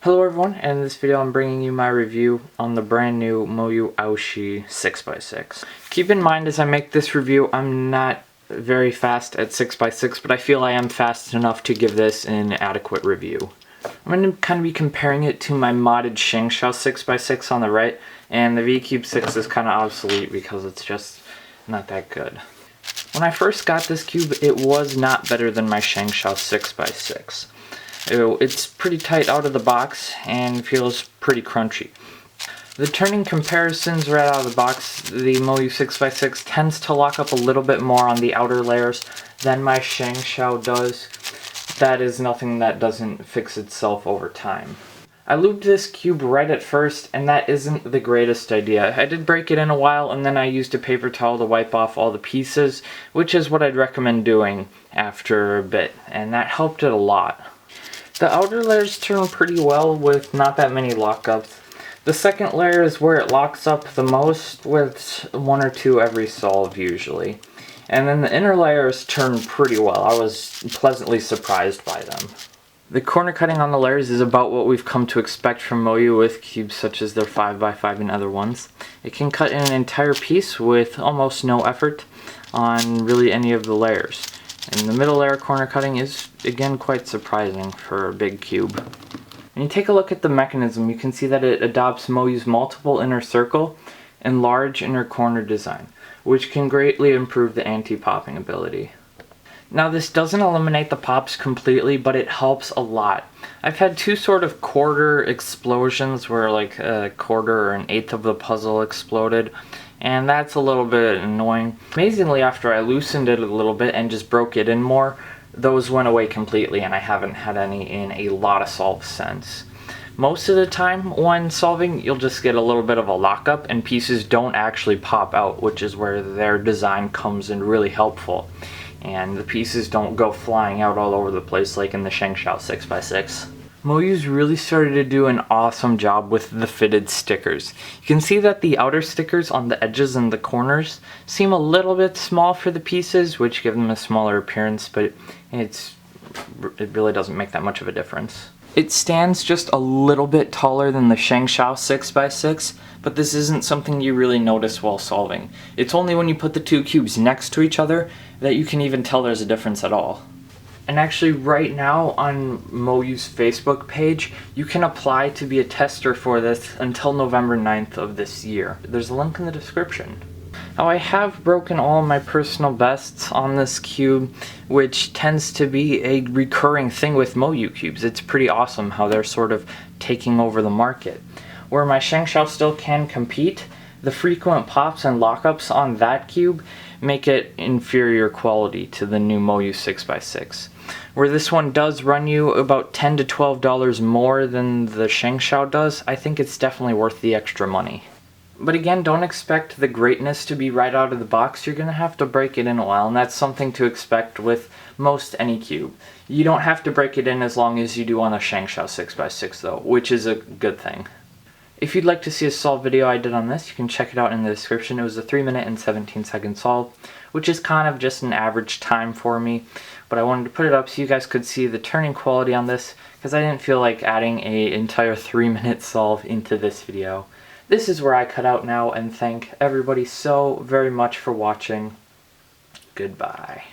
Hello everyone, and in this video I'm bringing you my review on the brand new MoYu AoShi 6x6. Keep in mind as I make this review, I'm not very fast at 6x6, but I feel I am fast enough to give this an adequate review. I'm going to kind of be comparing it to my modded Shengshao 6x6 on the right, and the V-Cube 6 is kind of obsolete because it's just not that good. When I first got this cube, it was not better than my Shengshao 6x6. It's pretty tight out of the box and feels pretty crunchy. The turning comparisons right out of the box, the MoYu 6x6 tends to lock up a little bit more on the outer layers than my Shengshao does. That is nothing that doesn't fix itself over time. I lubed this cube right at first, and that isn't the greatest idea. I did break it in a while, and then I used a paper towel to wipe off all the pieces, which is what I'd recommend doing after a bit, and that helped it a lot. The outer layers turn pretty well with not that many lockups. The second layer is where it locks up the most, with one or two every solve usually. And then the inner layers turn pretty well. I was pleasantly surprised by them. The corner cutting on the layers is about what we've come to expect from MoYu with cubes such as their 5x5 and other ones. It can cut in an entire piece with almost no effort on really any of the layers. And the middle layer corner cutting is, again, quite surprising for a big cube. When you take a look at the mechanism, you can see that it adopts MoYu's multiple inner circle and large inner corner design, which can greatly improve the anti-popping ability. Now this doesn't eliminate the pops completely, but it helps a lot. I've had two sort of quarter explosions where like a quarter or an eighth of the puzzle exploded, and that's a little bit annoying. Amazingly, after I loosened it a little bit and just broke it in more, those went away completely, and I haven't had any in a lot of solves since. Most of the time when solving, you'll just get a little bit of a lockup and pieces don't actually pop out, which is where their design comes in really helpful. And the pieces don't go flying out all over the place like in the Shengshao 6x6. MoYu's really started to do an awesome job with the fitted stickers. You can see that the outer stickers on the edges and the corners seem a little bit small for the pieces, which give them a smaller appearance, but it really doesn't make that much of a difference. It stands just a little bit taller than the Shengshao 6x6, but this isn't something you really notice while solving. It's only when you put the two cubes next to each other that you can even tell there's a difference at all. And actually right now on MoYu's Facebook page, you can apply to be a tester for this until November 9th of this year. There's a link in the description. Now I have broken all my personal bests on this cube, which tends to be a recurring thing with MoYu cubes. It's pretty awesome how they're sort of taking over the market. Where my Shengshao still can compete, the frequent pops and lockups on that cube make it inferior quality to the new MoYu 6x6. Where this one does run you about $10 to $12 more than the Shengshao does, I think it's definitely worth the extra money. But again, don't expect the greatness to be right out of the box. You're going to have to break it in a while, and that's something to expect with most any cube. You don't have to break it in as long as you do on the Shengshao 6x6 though, which is a good thing. If you'd like to see a solve video I did on this, you can check it out in the description. It was a 3-minute and 17-second solve, which is kind of just an average time for me. But I wanted to put it up so you guys could see the turning quality on this, because I didn't feel like adding an entire 3-minute solve into this video. This is where I cut out now, and thank everybody so very much for watching. Goodbye.